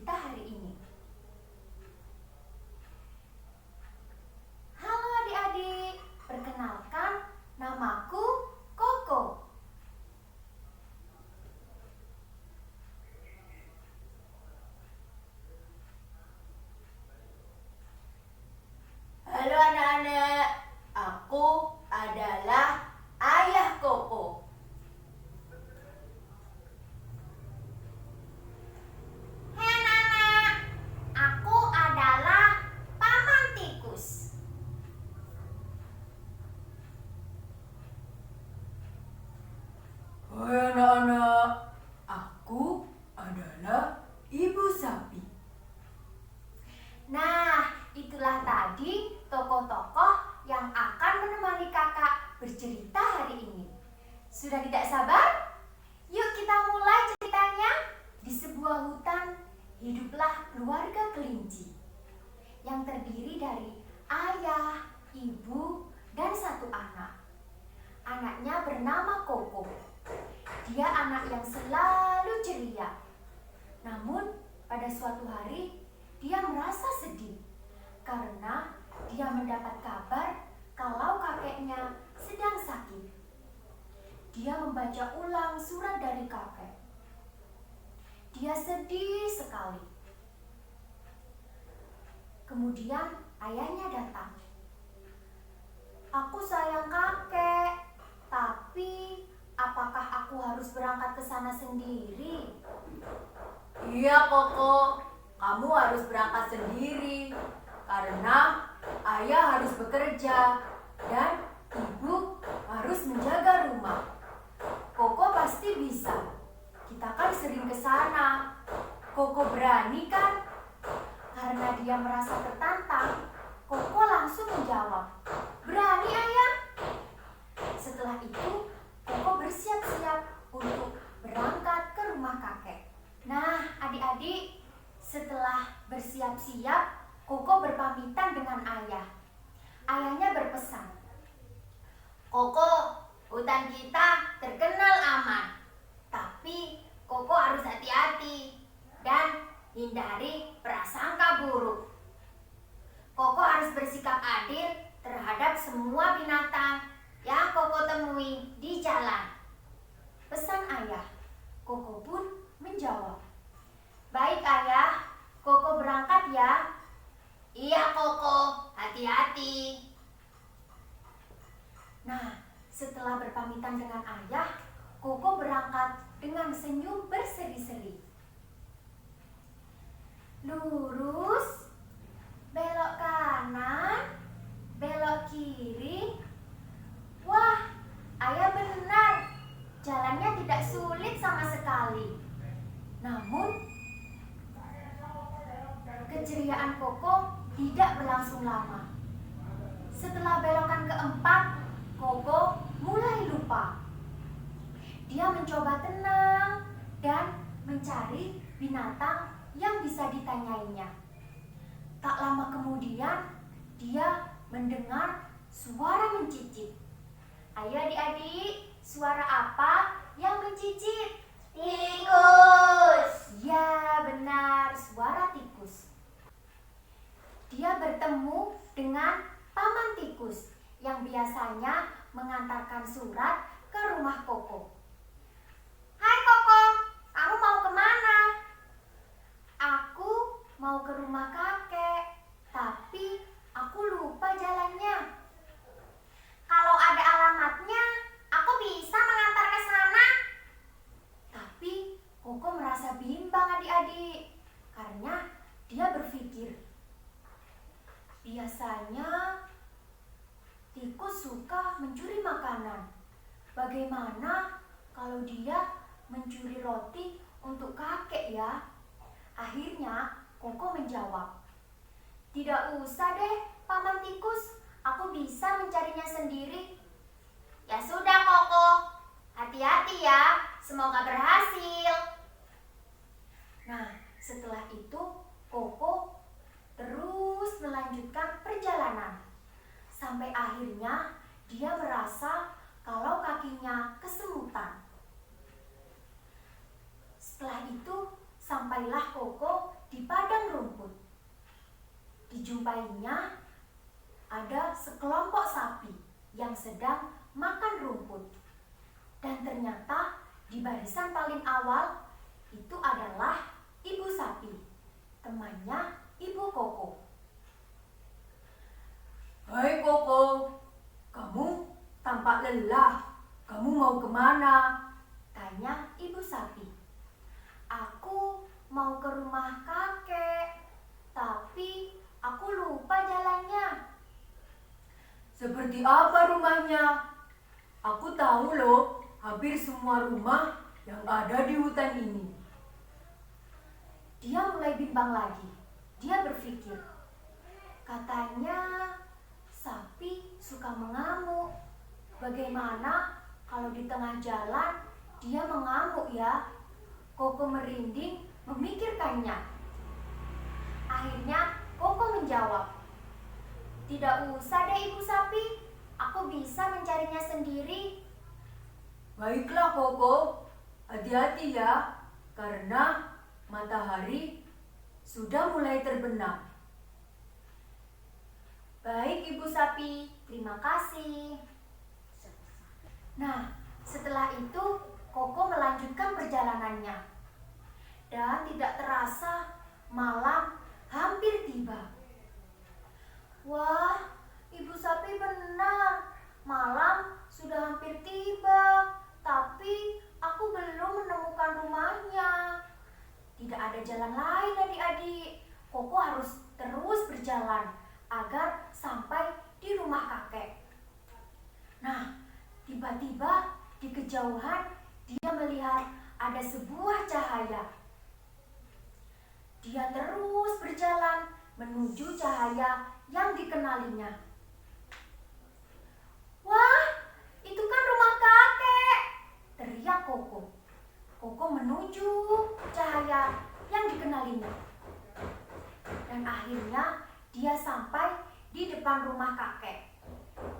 bercerita hari ini. Halo adik-adik, perkenalkan, namaku Koko. Halo anak-anak, aku adalah ayah Koko. Hai anak-anak, aku adalah paman tikus. Hai anak-anak, aku adalah ibu sapi. Nah, itulah tadi tokoh-tokoh yang akan menemani kakak bercerita hari ini. Sudah tidak sabar? Yuk kita mulai ceritanya. Di sebuah hutan, hiduplah keluarga kelinci yang terdiri dari ayah, ibu, dan satu anak. Anaknya bernama Koko. Dia anak yang selalu ceria. Namun, pada suatu hari, dia merasa sedih karena dia mendapat kabar kalau kakeknya sedang sakit. Dia membaca ulang surat dari kakek. Dia sedih sekali. Kemudian ayahnya datang. Aku sayang kakek, tapi apakah aku harus berangkat ke sana sendiri? Iya Koko, kamu harus berangkat sendiri karena ayah harus bekerja dan ibu harus menjaga rumah. Koko pasti bisa. Kita kan sering ke sana. Koko berani kan? Karena dia merasa tertantang, Koko langsung menjawab, "Berani ayah." Setelah itu, Koko bersiap-siap untuk berangkat ke rumah kakek. Nah, adik-adik, setelah bersiap-siap, Koko berpamitan dengan ayah. Ayahnya berpesan, "Koko, hutan kita terkenal aman. Tapi Koko harus hati-hati dan hindari prasangka buruk. Koko harus bersikap adil terhadap semua binatang yang Koko temui di jalan." Pesan ayah. Koko pun menjawab, "Baik ayah, Koko berangkat ya." "Iya Koko, hati-hati." Nah, setelah berpamitan dengan ayah, Koko berangkat dengan senyum berseri-seri. Lurus, belok kanan, belok kiri. Wah, ayah benar. Jalannya tidak sulit sama sekali. Namun, keceriaan Koko tidak berlangsung lama. Setelah belokan keempat, Koko mulai lupa. Dia mencoba tenang dan mencari binatang yang bisa ditanyainya. Tak lama kemudian, dia mendengar suara mencicit. Ayo adik-adik, suara apa yang mencicit? Tikus. Ya, benar, suara tikus. Dia bertemu dengan paman tikus yang biasanya mengantarkan surat ke rumah Koko. "Hai Koko, kamu mau kemana?" "Aku mau ke rumah kakek, tapi aku lupa jalannya." "Kalau ada alamatnya, aku bisa mengantar ke sana." Tapi Koko merasa bimbang adik-adik, karena dia berpikir, biasanya tikus suka mencuri makanan. Bagaimana kalau dia mencuri roti untuk kakek ya? Akhirnya Koko menjawab, "Tidak usah deh, paman tikus. Aku bisa mencarinya sendiri." "Ya sudah Koko, hati-hati ya. Semoga berhasil." Nah, setelah itu Koko terus melanjutkan perjalanan. Sampai akhirnya dia merasa kalau kakinya kesemutan. Setelah itu sampailah Koko di dijumpainya ada sekelompok sapi yang sedang makan rumput. Dan ternyata di barisan paling awal itu adalah ibu sapi, temannya ibu Koko. Hai Koko, kamu tampak lelah. Kamu mau kemana? Tanya ibu sapi. Aku mau ke rumah kakek, tapi aku lupa jalannya. Seperti apa rumahnya? Aku tahu loh, hampir semua rumah yang ada di hutan ini. Dia mulai bimbang lagi. Dia berpikir, katanya sapi suka mengamuk. Bagaimana kalau di tengah jalan dia mengamuk ya? Koko merinding memikirkannya. Akhirnya Koko menjawab, tidak usah deh ibu sapi, aku bisa mencarinya sendiri. Baiklah Koko, hati-hati ya, karena matahari sudah mulai terbenam. Baik ibu sapi, terima kasih. Nah, setelah itu Koko melanjutkan perjalanannya. Dan tidak terasa malam hampir tiba. Wah, ibu sapi benar. Malam sudah hampir tiba, tapi aku belum menemukan rumahnya. Tidak ada jalan lain adik-adik. Koko harus terus berjalan agar sampai di rumah kakek. Nah, tiba-tiba di kejauhan dia melihat ada sebuah cahaya. Dia terus berjalan menuju cahaya yang dikenalinya. Wah, itu kan rumah kakek, teriak Koko. Koko menuju cahaya yang dikenalinya. Dan akhirnya dia sampai di depan rumah kakek.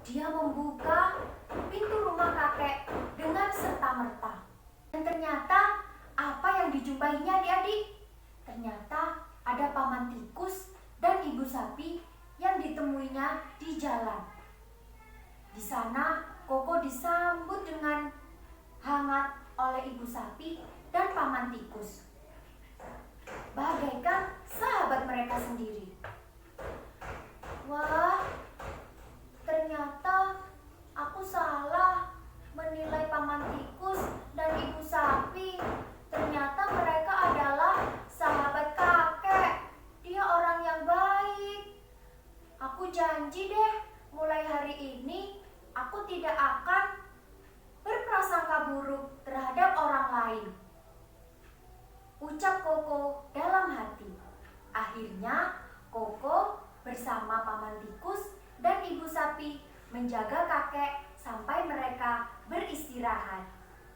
Dia membuka pintu rumah kakek dengan serta-merta. Dan ternyata apa yang dijumpainya adik-adik? Ternyata ada paman tikus dan ibu sapi yang ditemuinya di jalan. Di sana Koko disambut dengan hangat oleh ibu sapi dan paman tikus, bagaikan sahabat mereka sendiri. Wah, ternyata aku salah menilai paman tikus dan ibu sapi. Ternyata mereka adalah sahabat kakek. Dia orang yang baik. Aku janji deh, mulai hari ini aku tidak akan berprasangka buruk terhadap orang lain, ucap Koko dalam hati. Akhirnya Koko bersama paman tikus dan ibu sapi menjaga kakek sampai mereka beristirahat.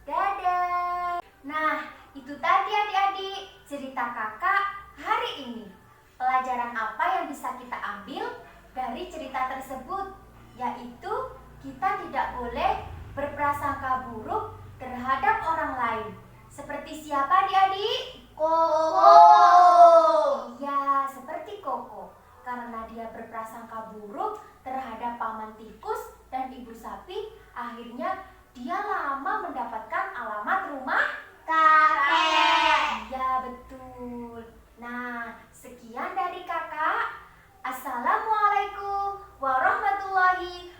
Dadah. Nah, itu tadi adik-adik cerita kakak hari ini. Pelajaran apa yang bisa kita ambil dari cerita tersebut? Yaitu kita tidak boleh berprasangka buruk terhadap orang lain. Seperti siapa adik-adik? Koko. Iya, seperti Koko. Karena dia berprasangka buruk terhadap paman tikus dan ibu sapi, akhirnya dia lama mendapatkan alamat rumah kakek. Iya, betul. Nah, sekian dari kakak. Assalamualaikum warahmatullahi